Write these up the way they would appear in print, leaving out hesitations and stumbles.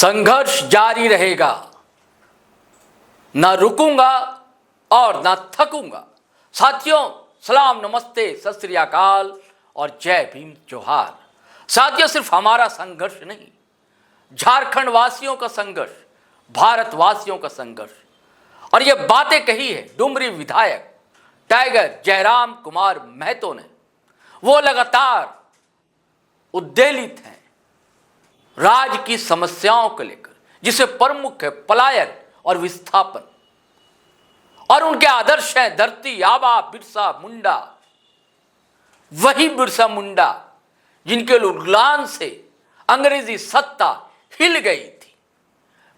संघर्ष जारी रहेगा, ना रुकूंगा और ना थकूंगा। साथियों, सलाम, नमस्ते, सत श्री अकाल और जय भीम जोहार। साथियों, सिर्फ हमारा संघर्ष नहीं, झारखंड वासियों का संघर्ष, भारतवासियों का संघर्ष। और ये बातें कही है डुमरी विधायक टाइगर जयराम कुमार महतो ने। वो लगातार उद्वेलित हैं राज्य की समस्याओं को लेकर, जिसे प्रमुख है पलायन और विस्थापन। और उनके आदर्श हैं धरती आबा बिरसा मुंडा, वही बिरसा मुंडा जिनके उद्गलान से अंग्रेजी सत्ता हिल गई थी।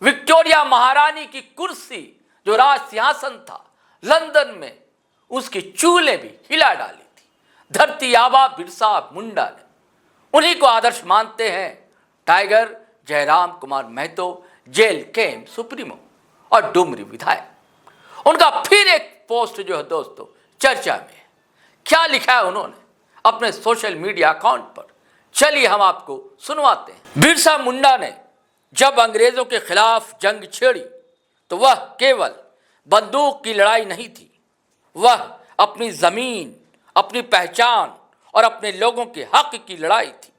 विक्टोरिया महारानी की कुर्सी जो राज सिंहासन था लंदन में, उसकी चूलें भी हिला डाली थी धरती आबा बिरसा मुंडा ने। उन्हीं को आदर्श मानते हैं टाइगर जयराम कुमार महतो, जेल कैंप सुप्रीमो और डुमरी विधायक। उनका फिर एक पोस्ट जो है दोस्तों चर्चा में है। क्या लिखा है उन्होंने अपने सोशल मीडिया अकाउंट पर, चलिए हम आपको सुनवाते हैं। बिरसा मुंडा ने जब अंग्रेजों के खिलाफ जंग छेड़ी तो वह केवल बंदूक की लड़ाई नहीं थी, वह अपनी जमीन, अपनी पहचान और अपने लोगों के हक की लड़ाई थी।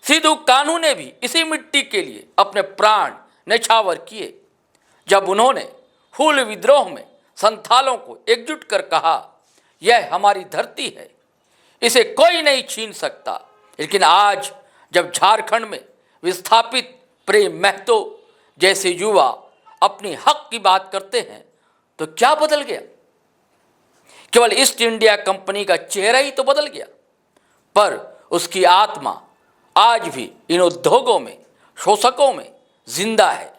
सिद्धू कान्हू ने भी इसी मिट्टी के लिए अपने प्राण न्यौछावर किए जब उन्होंने हूल विद्रोह में संथालों को एकजुट कर कहा, यह हमारी धरती है, इसे कोई नहीं छीन सकता। लेकिन आज जब झारखंड में विस्थापित प्रेम महतो जैसे युवा अपनी हक की बात करते हैं तो क्या बदल गया? केवल ईस्ट इंडिया कंपनी का चेहरा ही तो बदल गया, पर उसकी आत्मा आज भी इन उद्योगों में, शोषकों में जिंदा है।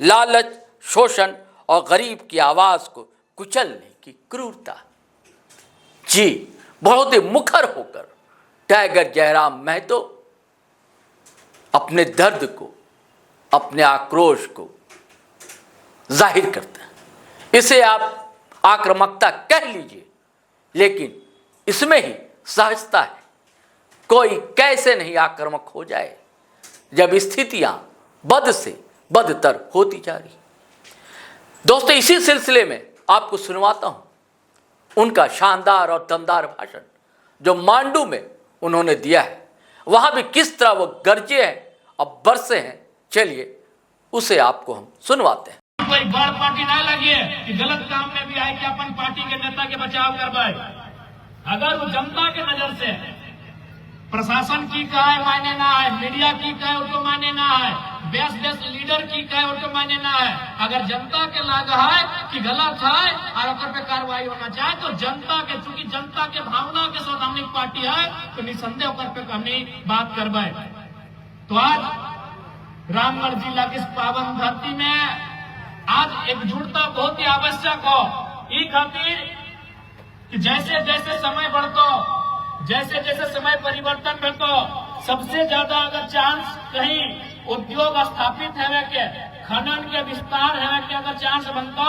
लालच, शोषण और गरीब की आवाज को कुचलने की क्रूरता। जी, बहुत ही मुखर होकर टाइगर जयराम महतो अपने दर्द को, अपने आक्रोश को जाहिर करते हैं। इसे आप आक्रामकता कह लीजिए, लेकिन इसमें ही सहजता है। कोई कैसे नहीं आक्रामक हो जाए जब स्थितियां बद से बदतर होती जा रही। दोस्तों, इसी सिलसिले में आपको सुनवाता हूं उनका शानदार और दमदार भाषण जो मांडू में उन्होंने दिया है। वहां भी किस तरह वो गरजे हैं और बरसे हैं, चलिए उसे आपको हम सुनवाते हैं। कोई बड़ पार्टी ना लगी है कि गलत काम में भी आए कि अपन पार्टी के नेता के बचाव कर पाए। अगर वो जनता के नजर से प्रशासन की कहे मायने ना है, मीडिया की कहे उनको मायने ना है, बेस लीडर की कहे उनको मायने ना है, अगर जनता के लगा है कि गलत है और उस पे कार्रवाई होना चाहे तो जनता के, चूंकि जनता के भावना के साथ हमने पार्टी है तो निसंदेह उस पे हमने बात करवाए। तो आज रामगढ़ जिला की इस पावन धरती में आज एकजुटता बहुत ही आवश्यक हो। ई खातिर कि जैसे जैसे समय बढ़तो, जैसे जैसे समय परिवर्तन करतो, सबसे ज्यादा अगर चांस कहीं उद्योग स्थापित है के, खनन के विस्तार है के अगर चांस बनता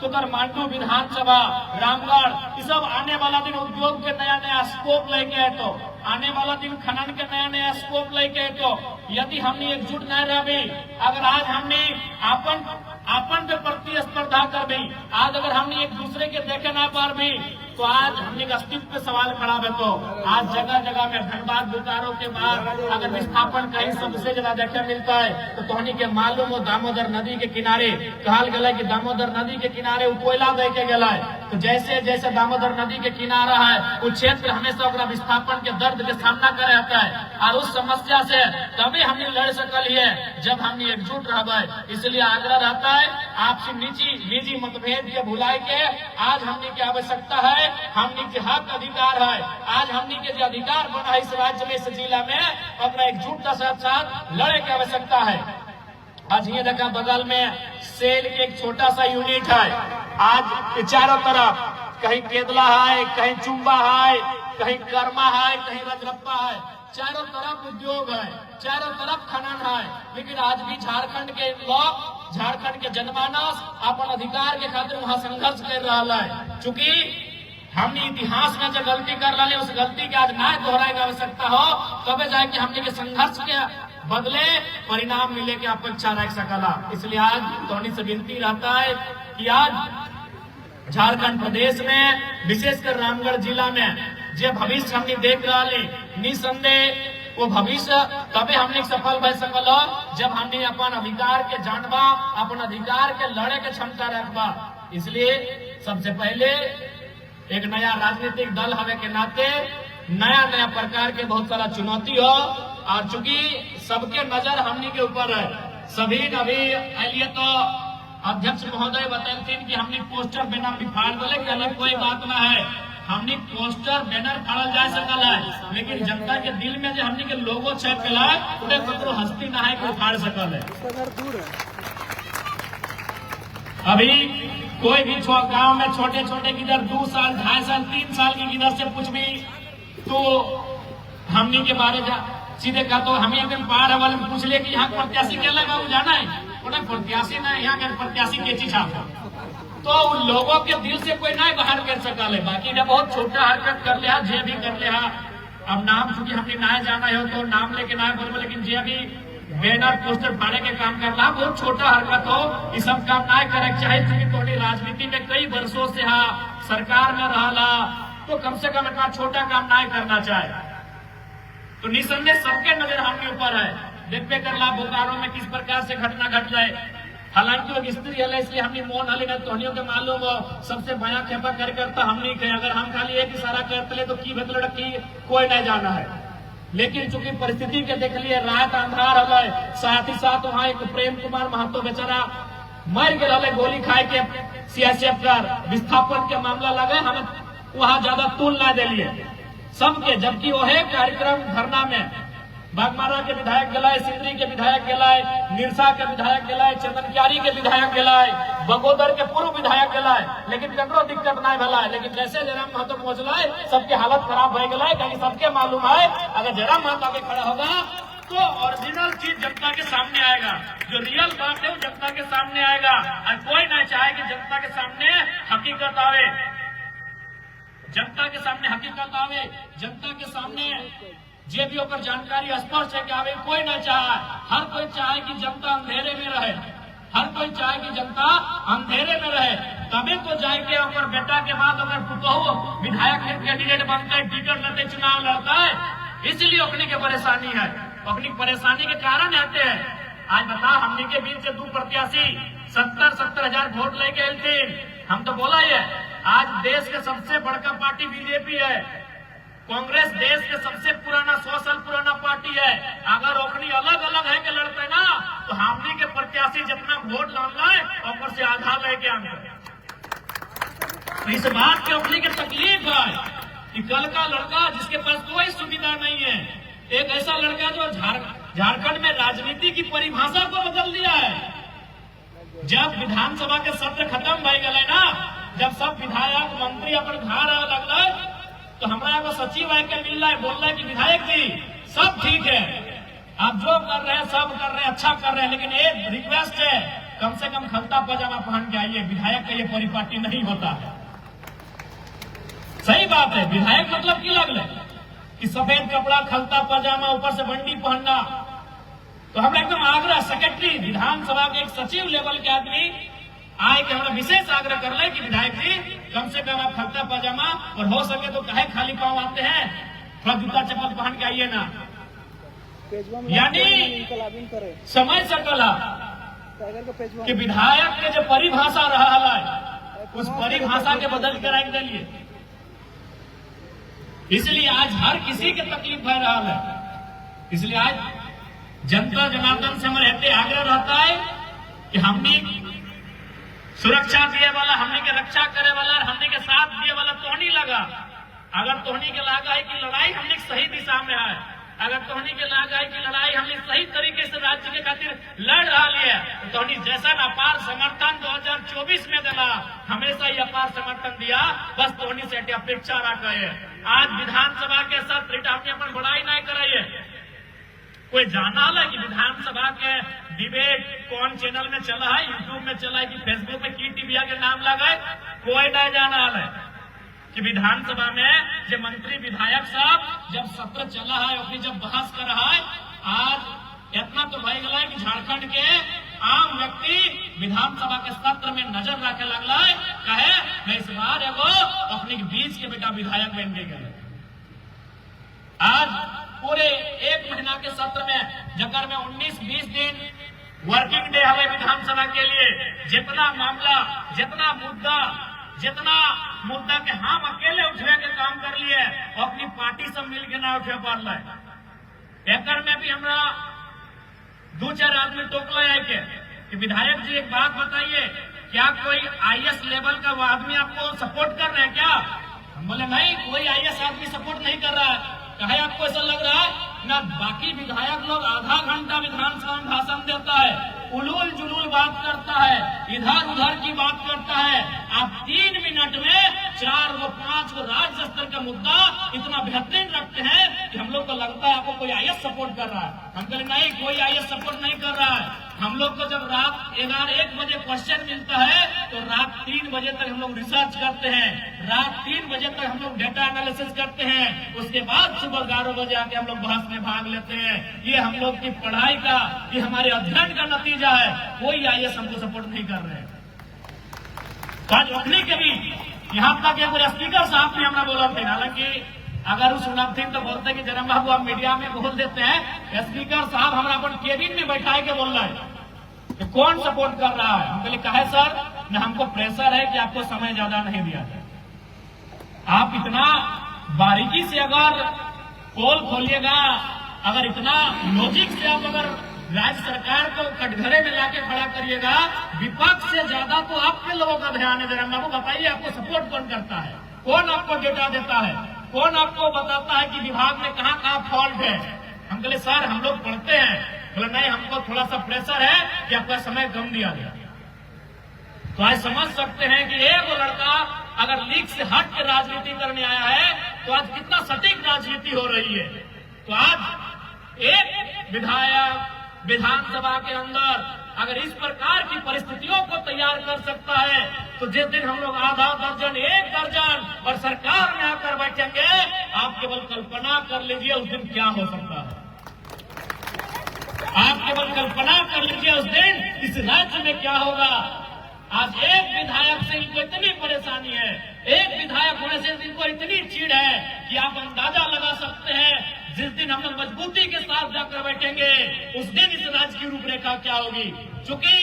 तो मांडू विधानसभा, रामगढ़, ये सब आने वाला दिन उद्योग के नया नया स्कोप लेके आए, तो आने वाला दिन खनन के नया नया स्कोप लेके आए। तो यदि हमने एकजुट न रहे, अगर आज हमने आपन पे प्रतिस्पर्धा कर भी, आज अगर हमने एक दूसरे के देखे ना पार भी, तो आज हमने अस्तित्व पे सवाल खड़ा है। तो आज जगह जगह में धनबाद बुकारों के बाद अगर विस्थापन कहीं सबसे ज्यादा देखे मिलता है तो कहनी के मालूम हो दामोदर नदी के किनारे कहल गया कि दामोदर नदी के किनारे वो कोयला दे के गया है। तो जैसे जैसे दामोदर नदी के किनारा है वो क्षेत्र हमेशा अपना विस्थापन के दर्द के सामना कर रहता है, और उस समस्या से तभी हमने लड़ सकल है जब हमने एकजुट रह। इसलिए आग्रह रहता है आपसी निजी मतभेद के भुलाए के आज हमने की आवश्यकता है, हमने के हक अधिकार है, आज हमने के जो अधिकार बना है इस राज्य में, इस जिला में अपना एकजुटता साथ साथ लड़े की आवश्यकता है। आज ये देखा बगल में सेल के एक छोटा सा यूनिट है, आज चारों तरफ कहीं केदला है, कहीं चुम्बा है, कहीं कर्मा है, कहीं रजरप्पा है, चारों तरफ उद्योग है, चारों तरफ खनन है। लेकिन आज भी झारखंड के लोग, झारखंड के जनमानस अपन अधिकार के खातिर वहां संघर्ष कर रहा है। चूंकि हमने इतिहास में जो गलती कर रहे उस गलती के आज ना दोहराए की आवश्यकता हो, तबे जाके हमने के संघर्ष के बदले परिणाम मिले की अपेक्षा रख सकला। इसलिए आज तोहनी से विनती रहता है कि आज झारखंड प्रदेश में विशेषकर रामगढ़ जिला में जे भविष्य हमने देख रहा निसंदेह वो भविष्य तबे हमने सफल भय सकल जब हमने अपन अधिकार के जानबा, अपन अधिकार के लड़े के क्षमता रखबा। इसलिए सबसे पहले एक नया राजनीतिक दल हवे के नाते नया नया प्रकार के बहुत सारा चुनौती हो, और चूंकि सबके नजर हमनी के ऊपर है, सभी अभी अलिए तो अध्यक्ष महोदय बताते कि हमने पोस्टर बैनर भी फाड़ दिले कि अलग कोई बात ना है, हमने पोस्टर बैनर फाड़ल जा सकल है, लेकिन जनता के दिल में जो हमने के लोगो छप गया है उन्हें ककरो हस्ती ना है कि फाड़ सकल है। अभी कोई भी गांव में छोटे छोटे गिदर 2 साल 2.5 साल 3 साल की गिदर से कुछ भी तो हमनी के बारे सीधे कहा तो हमें एकदम पहाड़ वाले पूछ ले कि यहाँ प्रत्याशी क्या लगा वो जाना है, उन्हें प्रत्याशी ना यहाँ के प्रत्याशी के चीज तो उन लोगों के दिल से कोई नहीं बाहर कर सका ले। बाकी ने बहुत छोटा हरकत कर लिया, जे भी कर लिया, अब नाम चूंकि हमने ना जाना है तो नाम लेके ना बोलो, लेकिन जे भी बैनर पोस्टर फाड़े के काम कर रहा बहुत छोटा हरकत हो, ये सब काम ना करे चाहे। चूंकि थोड़ी राजनीति में कई वर्षों से सरकार में रहा तो कम से कम इतना छोटा काम ना करना चाहे। तो निसंदेह सबके नजर हमके ऊपर है, देखते कर ला बोकारो में किस प्रकार से घटना घट जाए। हालांकि वो स्त्री है इसलिए हमने मौन हले न तोहनियों के मालूम हो सबसे बया खेपा करता हमने कहे, अगर हम खाली एक इशारा करते तो की बदल की कोई नहीं जाना है। लेकिन चूंकि परिस्थिति के देख लिए रात अंधार हल, साथ ही साथ वहाँ एक प्रेम कुमार महतो बेचारा मर गए गोली खाए के सीएसएफ का विस्थापन के मामला लगे, हमें वहाँ ज्यादा तुल ना दिलिए सबके, जबकि वो है कार्यक्रम धरना में बागमारा के विधायक गलाए, सिंदरी के विधायक गलाए, निरसा के विधायक गलाए, चंदनक्यारी के विधायक गलाए, बगोदर के पूर्व विधायक गलाए, लेकिन ककरो दिक्कत नहीं भला है। लेकिन जैसे जयराम महतो पहुंचलाए सबके हालत खराब हो गए, क्योंकि सबके मालूम है अगर जयराम महतो आगे खड़ा होगा तो ओरिजिनल चीज जनता के सामने आएगा, जो रियल बात है वो जनता के सामने आएगा। और कोई नहीं चाहे कि जनता के सामने हकीकत आवे, जनता के सामने हकीकत आवे, जनता के सामने जे भी होकर जानकारी स्पष्ट है कि आवे कोई ना चाहे। हर कोई चाहे कि जनता अंधेरे में रहे, हर कोई चाहे कि जनता अंधेरे में रहे, तबे तो जाके और बेटा के बाद अगर पुतहु विधायक कैंडिडेट बनता है, टिकट लेते चुनाव लड़ता है, इसलिए अपनी के परेशानी है। अपनी परेशानी के कारण आते हैं। आज बता हमने के बीच से 2 प्रत्याशी 70 हजार वोट लेके आए थे, हम तो बोला ये आज देश के सबसे बड़का पार्टी बीजेपी है, कांग्रेस देश के सबसे पुराना 100 साल पुराना पार्टी है। अगर ओखनी अलग अलग है के लड़ते ना तो हमने के प्रत्याशी जितना वोट डालना है ऊपर से आधा लेके आए। इस बात की ओखनी की तकलीफ है कि कल का लड़का जिसके पास कोई सुविधा नहीं है, एक ऐसा लड़का जो झारखंड में राजनीति की परिभाषा को बदल दिया है। जब विधानसभा के सत्र खत्म हो गए ना, जब सब विधायक मंत्री अपन घर आने लगल तो हमारा एगो सचिव आके मिल रहा है, बोल रहा है कि विधायक जी सब ठीक है, आप जो कर रहे हैं सब कर रहे हैं, अच्छा कर रहे हैं, लेकिन एक रिक्वेस्ट है कम से कम खलता पजामा पहन के आइए, विधायक का ये परिपाटी नहीं होता है। सही बात है, विधायक मतलब की लगल कि सफेद कपड़ा खलता पजामा ऊपर से बंडी पहनना। तो हम एकदम आग्रह सेक्रेटरी विधानसभा के एक सचिव लेवल के आदमी आए के हमारा विशेष आग्रह कर ले कि विधायक जी कम से कम आप खलता पजामा और हो सके तो कहे खाली पांव आते हैं, थोड़ा जूता चप्पल पहन के आइए ना, यानी समझ सकला कि विधायक के जो परिभाषा रहा है उस परिभाषा के बदल कर रख दिलिए। इसलिए आज हर किसी के तकलीफ हो रहा है। इसलिए आज जनता जनार्दन से हमारे आग्रह रहता है कि हमने सुरक्षा दिए वाला, हमने के रक्षा करे वाला, हमने के साथ दिए वाला तोहनी लगा। अगर तोहनी के लगा है कि लड़ाई हमने सही दिशा में है, अगर तोहनी के लगा है कि लड़ाई हमने सही तरीके से राज्य के खातिर लड़ रहा है, तो तोहनी जैसा अपार समर्थन 2024 में दिला, हमेशा ही अपार समर्थन दिया, बस तोहनी से अपेक्षा रखा है। आज विधानसभा के सत्र हमने अपन बड़ाई नहीं कराइए, कोई जाना है कि विधानसभा के डिबेट कौन चैनल में चला है, यूट्यूब में चला है कि फेसबुक में की टीवीआ के नाम लगा है, कोई नहीं जाना है कि विधानसभा में जो मंत्री विधायक साहब जब सत्र चला है और जब बहस कर रहा है, आज इतना तो भय गला कि झारखंड के आम व्यक्ति विधानसभा के सत्र में नजर रखे लगला कहे मैं इस बार एगो अपने बीच के बेटा विधायक बन के गए। आज पूरे 1 महीना के सत्र में जगह में 19-20 दिन वर्किंग डे हमें विधानसभा के लिए जितना मामला जितना मुद्दा के हम अकेले उठे के काम कर लिए अपनी पार्टी से मिल के ना उठे पड़ रहे। एकर में भी हमरा 2-4 आदमी टोकला है कि विधायक जी एक बात बताइए, क्या कोई आईएएस लेवल का वो आदमी आपको सपोर्ट कर रहे हैं क्या? हम बोले नहीं, कोई आईएएस आदमी सपोर्ट नहीं कर रहा है। कहे आपको ऐसा लग रहा है ना? बाकी विधायक लोग आधा घंटा विधानसभा में भाषण देता है, उलूल जुलूल बात करता है, इधर उधर की बात करता है। आप 3 मिनट में 4 व 5 को राज्य स्तर का मुद्दा इतना बेहतरीन रखते हैं कि हम लोग को लगता है आपको कोई आईएएस सपोर्ट कर रहा है। हम कहे नहीं, कोई आईएएस सपोर्ट नहीं कर रहा है। हम लोग को जब रात 11-1 बजे क्वेश्चन मिलता है तो रात 3 बजे तक हम लोग रिसर्च करते हैं, रात 3 बजे तक हम लोग डेटा एनालिसिस करते हैं, उसके बाद सुबह 11 बजे आके हम लोग बहस में भाग लेते हैं। ये हम लोग की पढ़ाई का, ये हमारे अध्ययन का नतीजा है। कोई आईएएस हमको सपोर्ट नहीं कर रहे हैं। आज उठने के भी यहाँ तक एक स्पीकर साहब ने हमारा बोला थे, हालांकि अगर उस सुनब थे तो बोलते कि जरम बाबू आप मीडिया में बोल देते हैं, स्पीकर साहब हमारा अपन केबिन में बैठा के बोल रहे हैं कि कौन सपोर्ट कर रहा है। हम कहले कहे सर न, हमको प्रेशर है कि आपको समय ज्यादा नहीं दिया जाए। आप इतना बारीकी से अगर पोल खोलिएगा, अगर इतना लॉजिक से आप अगर राज्य सरकार को कटघरे में लाके खड़ा करिएगा, विपक्ष से ज्यादा तो आपके लोगों का ध्यान है। जरम बाबू बताइए आपको सपोर्ट कौन करता है? कौन आपको डेटा देता है? कौन आपको बताता है कि विभाग में कहाँ कहाँ फॉल्ट है? हम कहले सर हम लोग पढ़ते हैं। बोले नहीं, हमको थोड़ा सा प्रेशर है कि आपका समय कम दिया गया। तो आज समझ सकते हैं कि एक लड़का अगर लीग से हट के राजनीति करने आया है तो आज कितना सटीक राजनीति हो रही है। तो आज एक विधायक विधानसभा के अंदर अगर इस प्रकार की परिस्थितियों को तैयार कर सकता है तो जिस दिन हम लोग आधा दर्जन 1 दर्जन और सरकार में आकर बैठेंगे, आप केवल कल्पना कर लीजिए उस दिन क्या हो सकता है। आप केवल कल्पना कर लीजिए उस दिन इस राज्य में क्या होगा। आज एक विधायक से इनको इतनी परेशानी है, एक विधायक होने से इनको इतनी चीड़ है कि आप अंदाजा लगा सकते हैं जिस दिन हम लोग मजबूती के साथ जाकर बैठेंगे उस दिन इस राज्य की रूपरेखा क्या होगी। चूंकि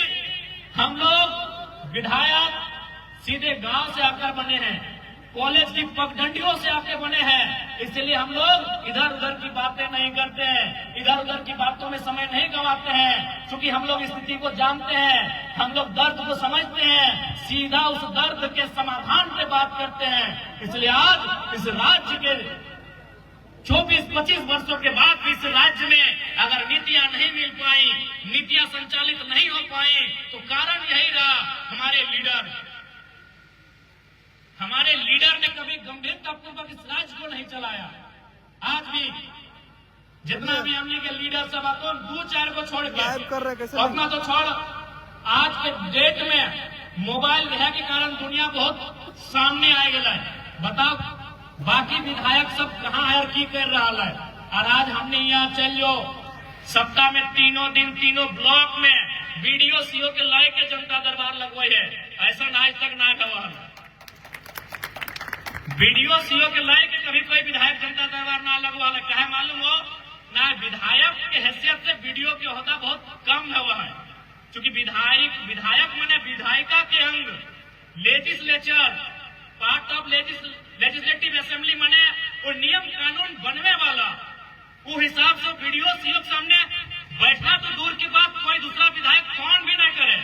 हम लोग विधायक सीधे गांव से आकर बने हैं, कॉलेज की पगडंडियों से आके बने हैं, इसलिए हम लोग इधर उधर की बातें नहीं करते हैं, इधर उधर की बातों में समय नहीं गंवाते हैं। क्योंकि हम लोग स्थिति को जानते हैं, हम लोग दर्द को समझते हैं, सीधा उस दर्द के समाधान पे बात करते हैं। इसलिए आज इस राज्य के 24-25 वर्षों के बाद भी इस राज्य में अगर नीतियां नहीं मिल पाई, नीतियां संचालित नहीं हो पाई तो कारण यही रहा हमारे लीडर ने कभी गंभीरतापूर्वक इस राज्य को नहीं चलाया। आज भी जितना भी हमने के लीडर सब आते 2-4 को छोड़ के अपना तो छोड़, आज के डेट में मोबाइल रहे के कारण दुनिया बहुत सामने आ गया है। बताओ बाकी विधायक सब कहाँ है और की कर रहा है। और आज हमने यहाँ चल जो सप्ताह में 3 दिन 3 ब्लॉक में वीडियो सीओ के लाए के जनता दरबार लगवाई है। ऐसा ना आज तक ना हुआ। वीडियो सीओ के लाए के कभी कोई विधायक जनता दरबार ना लगवा ले। क्या मालूम हो ना, विधायक के हैसियत से वीडियो के होता बहुत कम हुआ है। क्योंकि विधायक माने विधायिका के अंग, legislature part of legislative assembly माने वो नियम कानून बनने वाला, वो हिसाब से वीडियो सीओ के सामने बैठना तो दूर की बात, कोई दूसरा विधायक फोन भी न करे,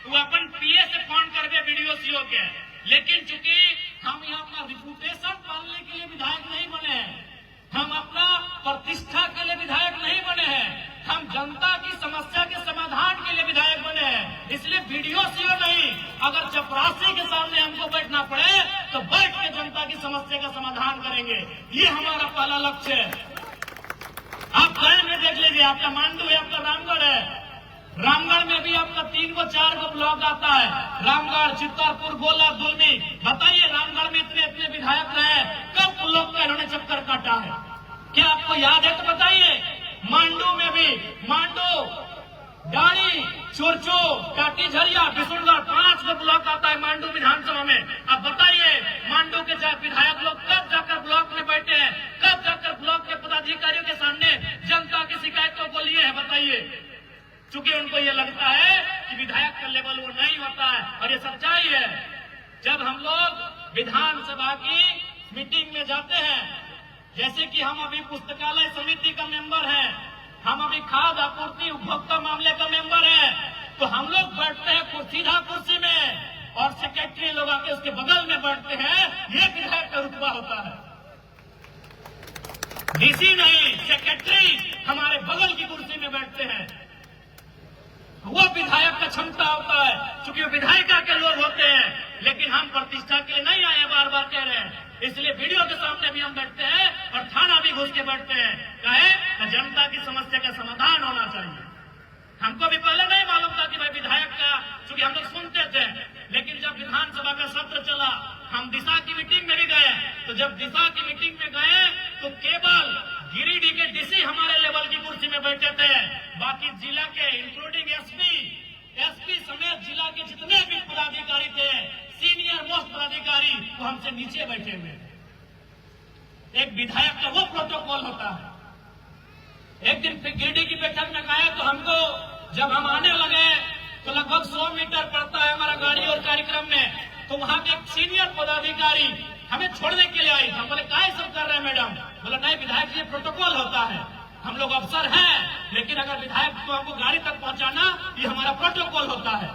वो अपन पीए से फोन करके वीडियो सीओ के। लेकिन चूंकि हम यहाँ अपना रिपुटेशन पालने के लिए विधायक नहीं बने हैं, हम अपना प्रतिष्ठा के लिए विधायक नहीं बने हैं, हम जनता की समस्या के समाधान के लिए विधायक बने हैं। इसलिए वीडियो सीओ नहीं, अगर चपरासी के सामने हमको बैठना पड़े तो बैठ के जनता की समस्या का समाधान करेंगे। ये हमारा पहला लक्ष्य है। आप गए में देख लीजिए, आपका मांडू है, आपका रामगढ़ है, रामगढ़ में भी आपका 3-4 ब्लॉक आता है, रामगढ़, चित्तरपुर, गोला, दुलमी। बताइए रामगढ़ में इतने विधायक रहे, कब ब्लॉक का इन्होंने चक्कर काटा है? क्या आपको याद है तो बताइए। मांडू में भी, मांडू, डाड़ी, चोरचो, टाटी झरिया, बिशुनगढ़ 5 गो ब्लॉक आता है मांडू विधानसभा में। अब बताइए मांडू के विधायक लोग कब जाकर ब्लॉक में बैठे हैं, कब जाकर ब्लॉक के पदाधिकारियों के सामने जनता की शिकायतों को लिए हैं, बताइए। चूंकि उनको ये लगता है कि विधायक का लेवल वो नहीं होता है, और ये सच्चाई है। जब हम लोग विधानसभा की मीटिंग में जाते हैं, जैसे कि हम अभी पुस्तकालय समिति का मेंबर हैं, हम अभी खाद्य आपूर्ति उपभोक्ता मामले का मेंबर हैं, तो हम लोग बैठते हैं सीधा कुर्सी में और सेक्रेटरी लोग आके उसके बगल में बैठते हैं। ये विधायक का रुतबा होता है, डीसी नहीं, सेक्रेटरी हमारे बगल की कुर्सी में बैठते हैं। वो विधायक का क्षमता होता है, क्योंकि वो विधायिका के लोग होते हैं। लेकिन हम प्रतिष्ठा के लिए नहीं आए, बार बार कह रहे हैं, इसलिए वीडियो के सामने भी हम बैठते हैं और थाना भी घुस के बैठते हैं। कहे जनता की समस्या का समाधान होना चाहिए। हमको भी पहले नहीं मालूम था कि भाई विधायक का, क्योंकि हम लोग सुनते थे, लेकिन जब विधानसभा का सत्र चला, हम दिशा की मीटिंग में भी गए, तो जब दिशा की मीटिंग में गए तो केवल गिरिडीह के डीसी हमारे लेवल की कुर्सी में बैठे थे, बाकी जिला के इंक्लूडिंग एसपी समेत जिला के जितने भी पदाधिकारी थे, सीनियर मोस्ट पदाधिकारी, वो हमसे नीचे बैठे हुए। एक विधायक का वो प्रोटोकॉल होता है। एक दिन गिरिडीह की बैठक में गए तो हमको जब हम आने लगे तो लगभग 100 मीटर पड़ता है हमारा गाड़ी और कार्यक्रम में, तो वहां के एक सीनियर पदाधिकारी हमें छोड़ने के लिए आई। हम बोले काय सब कर रहे हैं मैडम? बोला नहीं विधायक जी, ये प्रोटोकॉल होता है, हम लोग अफसर हैं, लेकिन अगर विधायक को हमको गाड़ी तक पहुंचाना, ये हमारा प्रोटोकॉल होता है।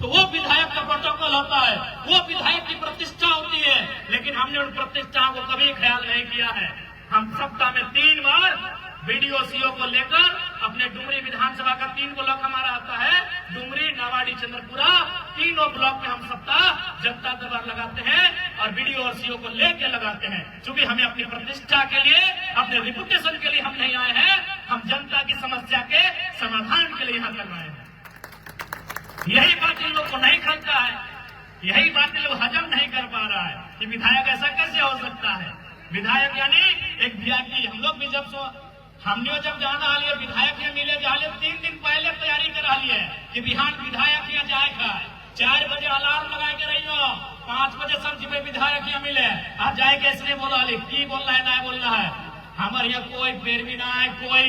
तो वो विधायक का प्रोटोकॉल होता है, वो विधायक की प्रतिष्ठा होती है। लेकिन हमने उन प्रतिष्ठाओं को कभी ख्याल नहीं किया है। हम सप्ताह में 3 बार वीडियो सीओ को लेकर अपने डुमरी विधानसभा का 3 ब्लॉक हमारा आता है, डुमरी, नावाड़ी, चंद्रपुरा, तीनों ब्लॉक में हम सप्ताह जनता दरबार लगाते हैं और वीडियो और सीओ को लेकर लगाते हैं। क्योंकि हमें अपनी प्रतिष्ठा के लिए, अपने रिपुटेशन के लिए हम नहीं आए हैं, हम जनता की समस्या के समाधान के लिए यहाँ कर रहे हैं। यही बात इन लोग को नहीं खलता है, यही बात इन लोग हजम नहीं कर पा रहा है कि विधायक ऐसा कैसे हो सकता है। विधायक यानी एक वीआईपी। हम लोग भी हमने जब जाना हालिए विधायक ने मिले जाले 3 दिन पहले तैयारी करा लिए कि बिहान विधायक यहाँ जाएगा, 4 बजे अलार्म लगा के रही हो, 5 बजे समझ में विधायक यहाँ मिले। आज जाए कैसे बोला की बोलना है, ना बोलना है, हमारे यहाँ कोई पैरवी ना है, कोई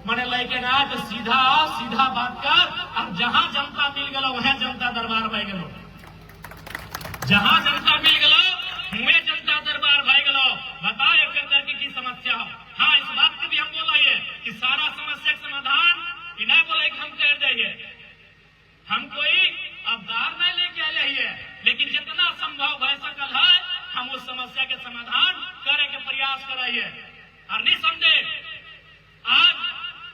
मने लेके ना, तो सीधा बात कर। अब जहाँ जनता मिल गलो वह जनता दरबार भाई गलो, जहाँ जनता मिल गलो मुझे जनता दरबार भाई गलो। बताओ एक करके की समस्या हो। हाँ, इस बात को भी हम बोलाइए कि सारा समस्या का समाधान कि नहीं बोले कि हम कर देंगे, हम कोई अवतार नहीं लेके आए हैं, लेकिन जितना संभव है सकल है हम उस समस्या के समाधान करने के प्रयास कराइए। और निसंदेह आज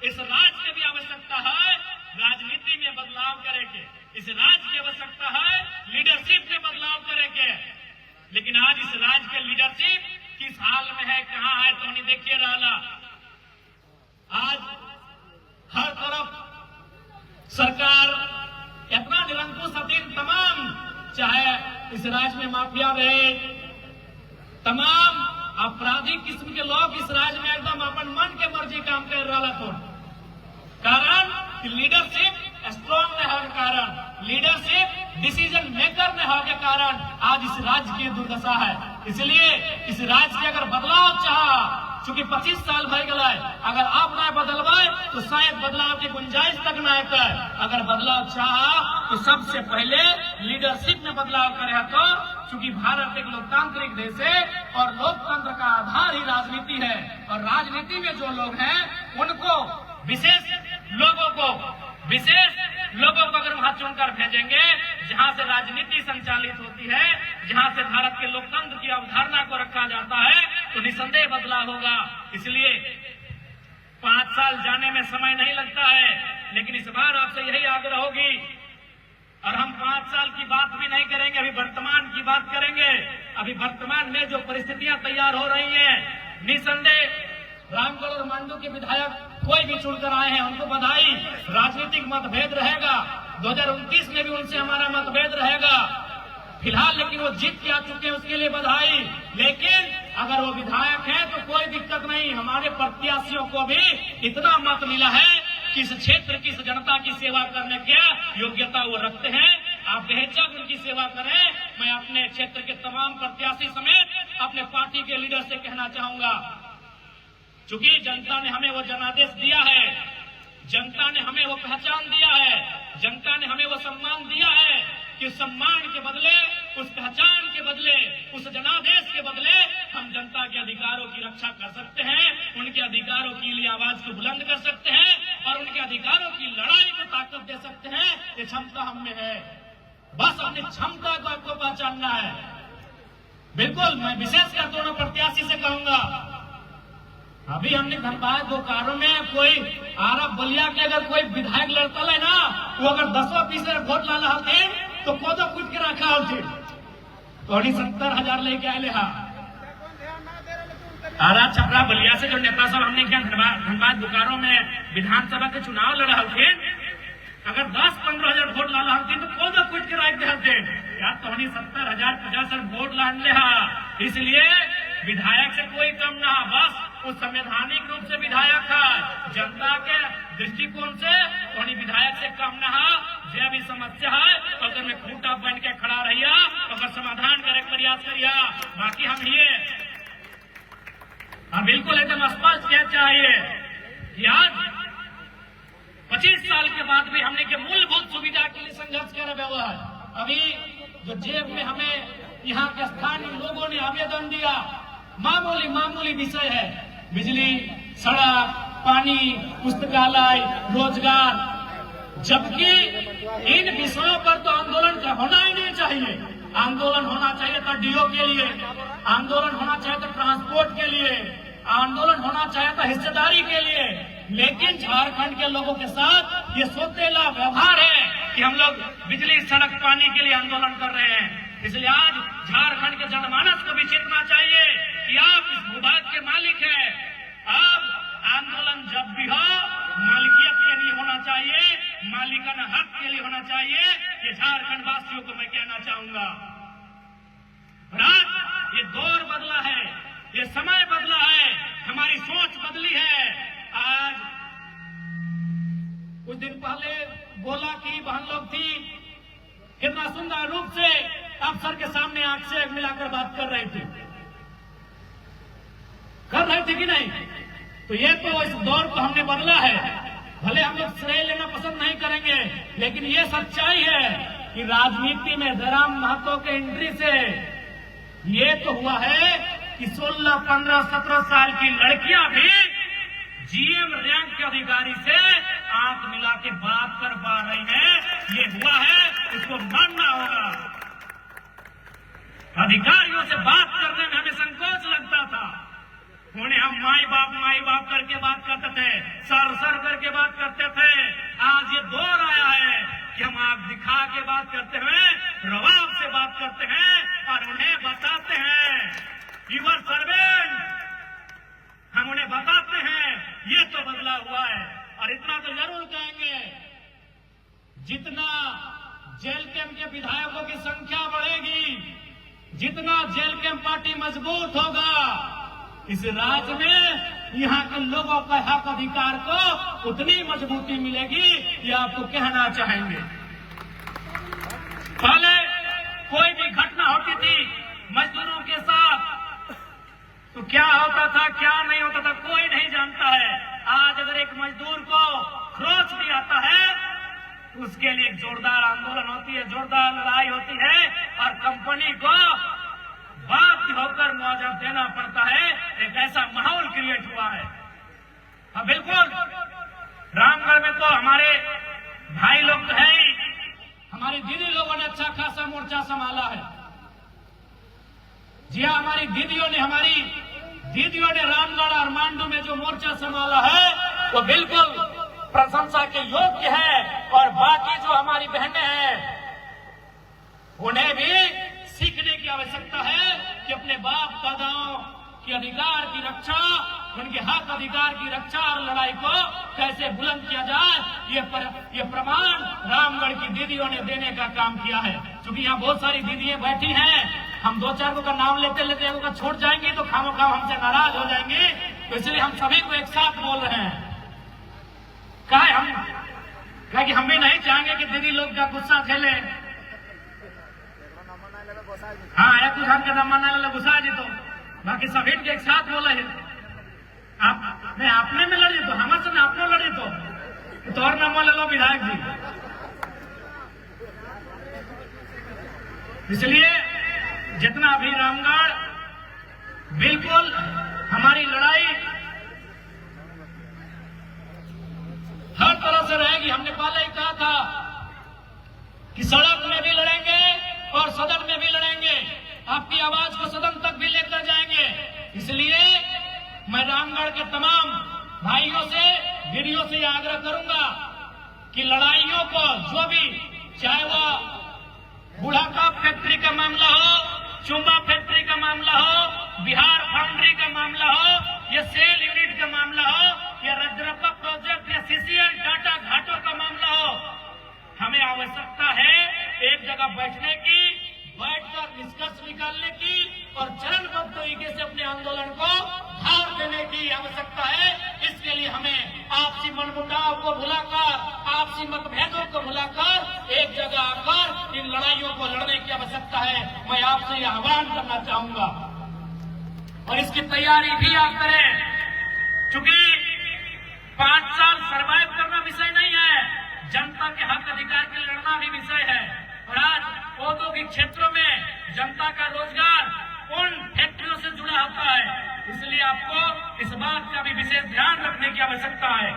इस राज्य की भी आवश्यकता है राजनीति में बदलाव करेंगे, इस राज्य की आवश्यकता है लीडरशिप में बदलाव करेंगे। लेकिन आज इस राज्य के लीडरशिप किस हाल में है, कहाँ है, तो नहीं देखिए रहा। आज हर तरफ सरकार इतना निरंकुश अधीन, तमाम चाहे इस राज्य में माफिया रहे, तमाम आपराधिक किस्म के लोग इस राज्य में एकदम अपन मन के मर्जी काम कर रहा था। कारण कि लीडरशिप स्ट्रॉन्ग न होने के कारण, लीडरशिप डिसीजन मेकर न होने के कारण आज इस राज्य की दुर्दशा है। इसलिए इस राज्य के अगर बदलाव चाह, चूंकि 25 साल भर गए, अगर आप न बदलवाए तो शायद बदलाव की गुंजाइश तक न है। अगर बदलाव चाह तो सबसे पहले लीडरशिप में बदलाव करे। तो चूंकि भारत एक लोकतांत्रिक देश है और लोकतंत्र का आधार ही राजनीति है, और राजनीति में जो लोग हैं उनको विशेष लोगों को अगर वहां चुनकर भेजेंगे, जहां से राजनीति संचालित होती है, जहां से भारत के लोकतंत्र की अवधारणा को रखा जाता है, तो निसंदेह बदलाव होगा। इसलिए 5 साल जाने में समय नहीं लगता है, लेकिन इस बार आपसे यही आग्रह होगी। और हम 5 साल की बात भी नहीं करेंगे, अभी वर्तमान की बात करेंगे। अभी वर्तमान में जो परिस्थितियां तैयार हो रही हैं, निसंदेह रामगढ़ और मांडू के विधायक कोई भी चुनकर आए हैं, उनको बधाई। राजनीतिक मतभेद रहेगा, 2029 में भी उनसे हमारा मतभेद रहेगा फिलहाल, लेकिन वो जीत के आ चुके हैं, उसके लिए बधाई। लेकिन अगर वो विधायक है तो कोई दिक्कत नहीं। हमारे प्रत्याशियों को भी इतना मत मिला है कि इस क्षेत्र की, इस जनता की सेवा करने की योग्यता वो रखते हैं। आप बेहिचक उनकी सेवा करें। मैं अपने क्षेत्र के तमाम प्रत्याशी समेत अपने पार्टी के लीडर से कहना चाहूंगा, चूंकि जनता ने हमें वो जनादेश दिया है, जनता ने हमें वो पहचान दिया है, जनता ने हमें वो सम्मान दिया है कि उस सम्मान के बदले, उस पहचान के बदले, उस जनादेश के बदले हम जनता के अधिकारों की रक्षा कर सकते हैं, उनके अधिकारों के लिए आवाज को बुलंद कर सकते हैं और उनके अधिकारों की लड़ाई को ताकत दे सकते हैं। ये क्षमता हम में है। बस अपनी क्षमता को आपको पहचानना है। बिल्कुल, मैं विशेषकर दोनों प्रत्याशी से कहूंगा, अभी हमने धनबाद बोकारो में कोई आरब बलिया के अगर कोई विधायक लड़ता है ना, वो अगर 10-20 वोट ला रहा तो कोदो कूद के रखा होते तो 70,000 लेके आए। हाँ, आरा छपरा बलिया से जो नेता सब हमने क्या धनबाद बोकारो में विधानसभा के चुनाव लड़ा थे, अगर 10-15,000 वोट ला रहा तो कोदो कूद के रख देते यार। तो 70,000-50,000 वोट लाने। इसलिए विधायक से कोई कम ना, बस वो संवैधानिक रूप से विधायक है, जनता के दृष्टिकोण से कोई विधायक से कम ना है। जो भी समस्या है अगर मैं खूंटा बन के खड़ा रहिया अगर समाधान करे प्रयास करिया। बाकी हम ये बिल्कुल एकदम स्पष्ट कह चाहिए कि आज 25 साल के बाद भी हमने के मूलभूत सुविधा के लिए संघर्ष कर हुआ है। अभी जो जेब में हमें यहाँ के स्थानीय लोगों ने आवेदन दिया, मामूली विषय है, बिजली, सड़क, पानी, पुस्तकालय, रोजगार, जबकि इन विषयों पर तो आंदोलन होना ही नहीं चाहिए। आंदोलन होना चाहिए था डीओ के लिए, आंदोलन होना चाहिए था ट्रांसपोर्ट के लिए, आंदोलन होना चाहिए था हिस्सेदारी के लिए। लेकिन झारखंड के लोगों के साथ ये सोतेला व्यवहार है कि हम लोग बिजली, सड़क, पानी के लिए आंदोलन कर रहे हैं। इसलिए आज झारखंड के जनमानस को भी चेतना चाहिए कि आप इस भूभाग के मालिक हैं। अब आंदोलन जब भी हो मालिकियत के लिए होना चाहिए, मालिकाना हक के लिए होना चाहिए। ये झारखंड वासियों को मैं कहना चाहूंगा। आज ये दौर बदला है, ये समय बदला है, हमारी सोच बदली है। आज कुछ दिन पहले बोला कि बहन लोग थी, कितना सुंदर रूप से अफसर के सामने आंख से मिलाकर बात कर रहे थे कि नहीं? तो ये तो इस दौर को हमने बदला है। भले हम लोग श्रेय लेना पसंद नहीं करेंगे, लेकिन ये सच्चाई है कि राजनीति में जयराम महतो के एंट्री से ये तो हुआ है कि 16, 15, 17 साल की लड़कियां भी जीएम रैंक के अधिकारी से आंख मिला के बात कर पा रही हैं। ये हुआ है, इसको मानना होगा। अधिकारियों से बात करने में हमें संकोच लगता था, उन्हें हम माई बाप करके बात करते थे, सर करके बात करते थे। आज ये दौर आया है कि हम आंख दिखा के बात करते हैं, रवाब से बात करते हैं और उन्हें बताते हैं यूर सर्वेंट। हम उन्हें बताते हैं ये तो बदला हुआ है। और इतना तो जरूर कहेंगे, जितना जेल कैंप के विधायकों की संख्या बढ़ेगी, जितना जेल कैंप पार्टी मजबूत होगा, इस राज्य में यहाँ के लोगों का हक अधिकार को उतनी मजबूती मिलेगी। ये आपको कहना चाहेंगे। पहले कोई भी घटना होती थी मजदूरों के साथ तो क्या होता था, क्या नहीं होता था, कोई नहीं जानता है। आज अगर एक मजदूर को खरोच भी आता है तो उसके लिए एक जोरदार आंदोलन होती है, जोरदार लड़ाई होती है और कंपनी को बाध्य होकर मुआवजा देना पड़ता है। एक ऐसा माहौल क्रिएट हुआ है। हाँ बिल्कुल, रामगढ़ में तो हमारे भाई लोग तो है ही, हमारी दीदी लोगों ने अच्छा खासा मोर्चा संभाला है। जी हाँ, हमारी दीदियों ने रामगढ़ और मांडू में जो मोर्चा संभाला है वो बिल्कुल प्रशंसा के योग्य है। और बाकी जो हमारी बहनें हैं उन्हें भी सीखने की आवश्यकता है कि अपने बाप दादाओं के अधिकार की रक्षा, उनके हक अधिकार की रक्षा और लड़ाई को कैसे बुलंद किया जाए। ये प्रमाण रामगढ़ की दीदियों ने देने का काम किया है। क्योंकि यहाँ बहुत सारी दीदियां बैठी हैं, हम 2-4 को का नाम लेते लेते एगो का छोड़ जाएंगे तो खामोखाम हमसे नाराज हो जाएंगे। तो इसलिए हम सभी को एक साथ बोल रहे हैं। क्या कि हम भी नहीं चाहेंगे कि दीदी लोग का गुस्सा झेले। हाँ, एक कुछ के नाम माना गुस्सा जी तो बाकी सभी के एक साथ बोले है। आप मैं अपने में लड़ी तो हमारे से अपने लड़ी तो और नाम ले लो विधायक जी। इसलिए जितना भी रामगढ़ बिल्कुल हमारी लड़ाई हर तरह से रहेगी। हमने पहले ही कहा था कि सड़क में भी लड़ेंगे और सदन में भी लड़ेंगे, आपकी आवाज को सदन तक भी लेकर जाएंगे। इसलिए मैं रामगढ़ के तमाम भाइयों से वीडियो से आग्रह करूंगा कि लड़ाइयों को जो भी, चाहे वह बुढ़ाका फैक्ट्री का मामला हो, चुम्बा फैक्ट्री का मामला हो, बिहार फाउंड्री का मामला हो, या सेल यूनिट का मामला हो, या रजरप्पा प्रोजेक्ट या सीसीएल टाटा घाटों का मामला हो, हमें आवश्यकता है एक जगह बैठने की, बैठकर निष्कर्ष निकालने की और चरणबद्ध तरीके से अपने आंदोलन को धार देने की आवश्यकता है। इसके लिए हमें आपसी मनमुटाव को भुलाकर, आपसी मतभेदों को भुलाकर एक जगह आकर इन लड़ाइयों को लड़ने की आवश्यकता है। मैं आपसे यह आह्वान करना चाहूंगा और इसकी तैयारी भी आप करें, क्योंकि 5 साल सर्वाइव करना विषय नहीं है, जनता के हक अधिकार के लिए लड़ना भी विषय है। और आज औद्योगिक क्षेत्रों में जनता का रोजगार उन फैक्ट्रियों से जुड़ा होता है, इसलिए आपको इस बात का भी विशेष ध्यान रखने की आवश्यकता है।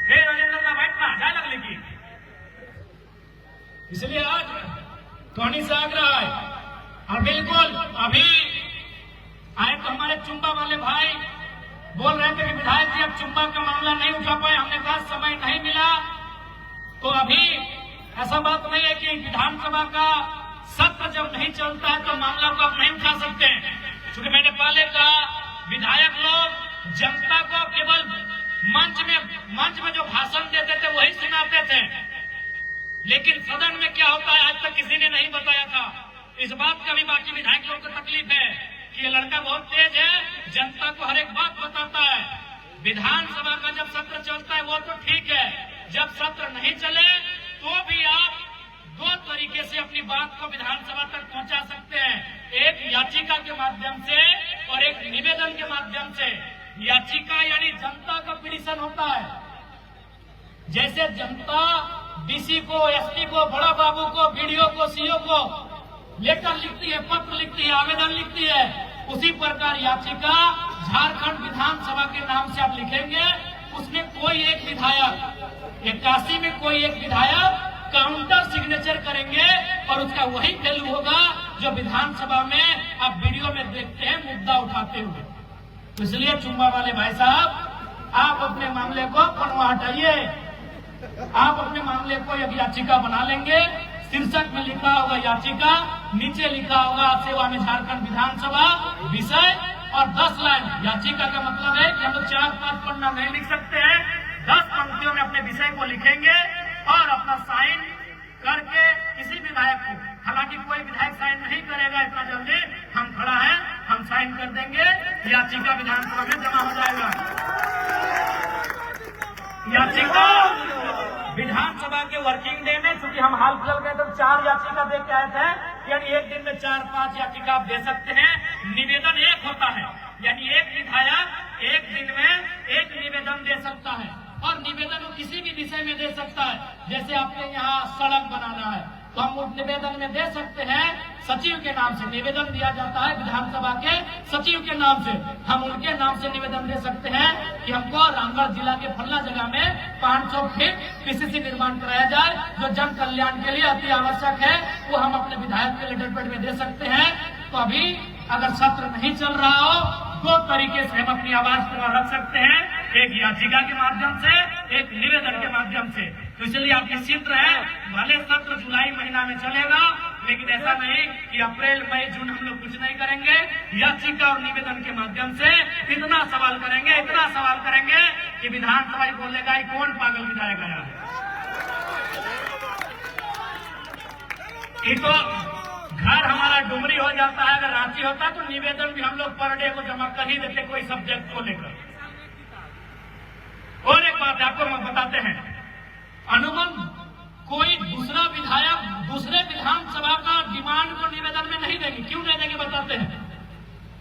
राजेंद्र का बैठना जाए लगने की, इसलिए आज धोनी से आग्रह है। और बिल्कुल अभी आए तो हमारे चुम्बा वाले भाई बोल रहे थे कि विधायक जी अब चुम्बा का मामला नहीं उठा पाए, हमने कहा समय नहीं मिला। तो अभी ऐसा बात नहीं है कि विधानसभा का सत्र जब नहीं चलता है तो मामला को आप नहीं उठा सकते, क्योंकि मैंने पहले कहा विधायक लोग जनता को केवल मंच में जो भाषण देते थे वही सुनाते थे, लेकिन सदन में क्या होता है आज तक किसी ने नहीं बताया था। इस बात का भी बाकी विधायक लोग को तकलीफ है कि ये लड़का बहुत तेज है, जनता को हर एक बात बताता है। विधानसभा का जब सत्र चलता है वो तो ठीक है, जब सत्र नहीं चले तो भी आप 2 तरीके से अपनी बात को विधानसभा तक पहुंचा सकते हैं, एक याचिका के माध्यम से और एक निवेदन के माध्यम से। याचिका यानी जनता का पिटीशन होता है, जैसे जनता डीसी को, एसपी को, बड़ा बाबू को, बीडीओ को, सीओ को लेटर लिखती है, पत्र लिखती है, आवेदन लिखती है, उसी प्रकार याचिका झारखंड विधानसभा के नाम से आप लिखेंगे। उसमें कोई एक विधायक 81 में कोई एक विधायक काउंटर सिग्नेचर करेंगे और उसका वही वैल्यू होगा जो विधानसभा में आप वीडियो में देखते हैं मुद्दा उठाते हुए। तो इसलिए चुम्बा वाले भाई साहब, आप अपने मामले को पनवा हटाइए, आप अपने मामले को एक याचिका बना लेंगे। शीर्षक में लिखा होगा याचिका, नीचे लिखा होगा सेवा में झारखंड विधानसभा विषय और 10 लाइन। याचिका का मतलब है कि हम लोग 4-5 पन्ना नहीं लिख सकते हैं, 10 पंक्तियों में अपने विषय को लिखेंगे और अपना साइन करके किसी विधायक को, हालांकि कोई विधायक साइन नहीं करेगा इतना जल्दी, हम खड़ा है, हम साइन कर देंगे, याचिका विधानसभा में जमा हो जाएगा। याचिका विधानसभा के वर्किंग डे में, चूंकि हम हाल फिलहाल गए तो 4 याचिका दे के आए थे, यानी एक दिन में 4-5 याचिका आप दे सकते हैं। निवेदन एक होता है, यानी एक विधायक एक दिन में एक निवेदन दे सकता है और निवेदन वो किसी भी विषय में दे सकता है। जैसे आपके यहाँ सड़क बनाना है तो हम उस निवेदन में दे सकते हैं, सचिव के नाम से निवेदन दिया जाता है, विधानसभा के सचिव के नाम से हम उनके नाम से निवेदन दे सकते हैं कि हमको रामगढ़ जिला के फल्ला जगह में 500 फीट पीसीसी निर्माण कराया जाए, जो जन कल्याण के लिए अति आवश्यक है, वो हम अपने विधायक के लेटर पैड में दे सकते हैं। तो अभी अगर सत्र नहीं चल रहा हो, 2 तरीके से हम अपनी आवाज को रख सकते हैं, एक याचिका के माध्यम से, एक निवेदन के माध्यम से। तो इसलिए आप निश्चिंत रहे, भले सत्र जुलाई महीना में चलेगा, लेकिन ऐसा नहीं कि अप्रैल मई जून हम लोग कुछ नहीं करेंगे। याचिका और निवेदन के माध्यम से इतना सवाल करेंगे कि विधानसभा बोलेगा कौन पागल विधायक आया है। ये तो घर हमारा डुमरी हो जाता है, अगर रांची होता तो निवेदन भी हम लोग पर डे को जमा कर ही देते कोई सब्जेक्ट को लेकर। और एक बात आपको हम बताते हैं, अनुबंध कोई दूसरा विधायक दूसरे विधानसभा का डिमांड को निवेदन में नहीं देंगे। क्यों नहीं देंगे बताते हैं।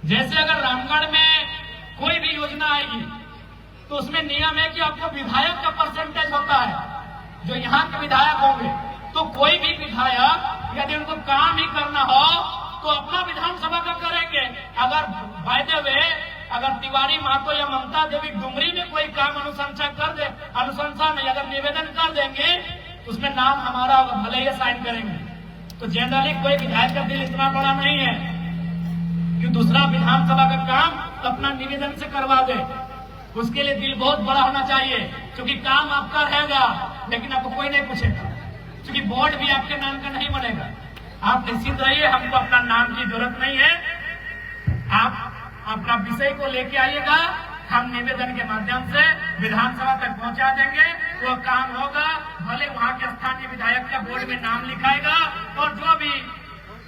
जैसे अगर रामगढ़ में कोई भी योजना आएगी तो उसमें नियम है कि आपको विधायक का परसेंटेज होता है, जो यहाँ के विधायक होंगे। तो कोई भी विधायक यदि उनको काम ही करना हो तो अपना विधानसभा का करेंगे। अगर बाय द वे अगर तिवारी महतो या ममता देवी डुमरी में कोई काम अनुशंसा नहीं अगर निवेदन कर देंगे तो उसमें नाम हमारा होगा, भले ही साइन करेंगे। तो जनरली कोई विधायक का दिल इतना बड़ा नहीं है कि दूसरा विधानसभा का काम अपना निवेदन से करवा दे। उसके लिए दिल बहुत बड़ा होना चाहिए, क्योंकि काम आपका रहेगा लेकिन आपको कोई नहीं पूछेगा, क्योंकि बोर्ड भी आपके नाम का नहीं बनेगा। आप निश्चित रहिए, हमको अपना नाम की जरूरत नहीं है। आप अपना विषय को लेके आइएगा, हम निवेदन के माध्यम से विधानसभा तक पहुंचा देंगे। वो काम होगा, भले वहां के स्थानीय विधायक का बोर्ड में नाम लिखाएगा और जो भी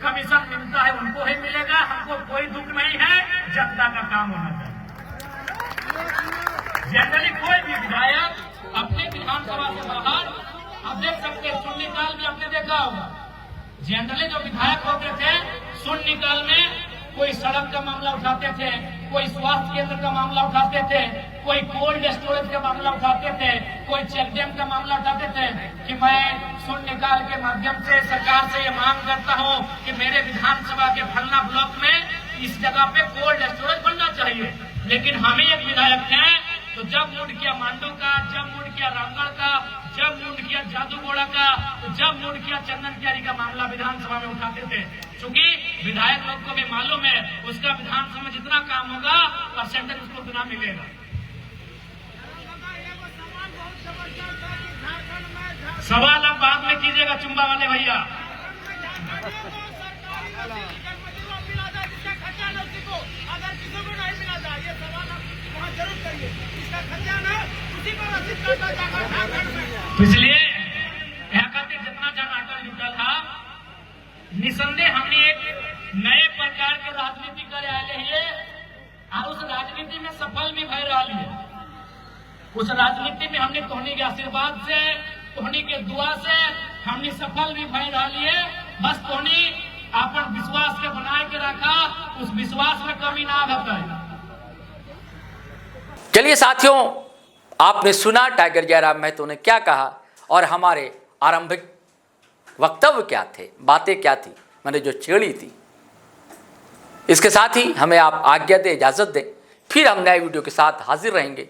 कमीशन मिलता है उनको ही मिलेगा। हमको कोई दुख नहीं है, जनता का काम होना चाहिए। जनरली कोई भी विधायक अपने विधानसभा से बाहर, आप देख सकते हैं शून्यकाल भी आपने देखा होगा, जनरली जो विधायक होते थे शून्यकाल में कोई सड़क का मामला उठाते थे, कोई स्वास्थ्य केंद्र का मामला उठाते थे, कोई कोल्ड स्टोरेज का मामला उठाते थे, कोई चेक डैम का मामला उठाते थे कि मैं शून्यकाल के माध्यम से सरकार से ये मांग करता हूँ कि मेरे विधानसभा के फलना ब्लॉक में इस जगह पे कोल्ड स्टोरेज बनना चाहिए। लेकिन हम ही एक विधायक हैं, तो जब मूड किया मांडू का, जब मूड किया रामगढ़ का, जब मूड किया जादूगोड़ा का, तो जब मूड किया चंदन क्यारी का मामला विधानसभा में उठाते थे। क्योंकि विधायक लोग को भी मालूम है उसका विधानसभा में जितना काम होगा परसेंटेज उसको उतना मिलेगा। सवाल आप बाद में कीजिएगा चुम्बा वाले भैया। इसलिए यहाँ खातिर जितना जन आकर जुटा था, निसंदेह हमने एक नए प्रकार के राजनीति करे आए हैं और उस राजनीति में सफल भी भय रहा है। उस राजनीति में हमने तोहनी के आशीर्वाद से, तोहनी के दुआ से हमने सफल भी भय रहा है। बस तोहनी अपन विश्वास के बनाए के रखा, उस विश्वास में कमी ना होता है। चलिए साथियों, आपने सुना टाइगर जयराम महतो ने क्या कहा और हमारे आरंभिक वक्तव्य क्या थे, बातें क्या थी, मैंने जो छेड़ी थी। इसके साथ ही हमें आप आज्ञा दें, इजाज़त दें, फिर हम नए वीडियो के साथ हाजिर रहेंगे।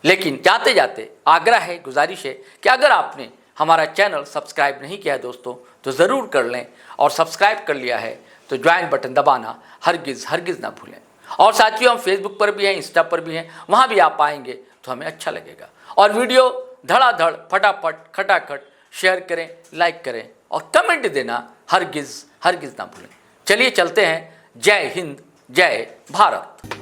लेकिन जाते जाते आग्रह है, गुजारिश है कि अगर आपने हमारा चैनल सब्सक्राइब नहीं किया है दोस्तों तो ज़रूर कर लें, और सब्सक्राइब कर लिया है तो ज्वाइन बटन दबाना हरगिज़ ना भूलें। और साथियों, हम फेसबुक पर भी हैं, इंस्टा पर भी हैं, वहाँ भी आप आएंगे तो हमें अच्छा लगेगा। और वीडियो धड़ाधड़ फटाफट खटाखट शेयर करें, लाइक करें और कमेंट देना हरगिज़ ना भूलें। चलिए चलते हैं। जय हिंद, जय भारत।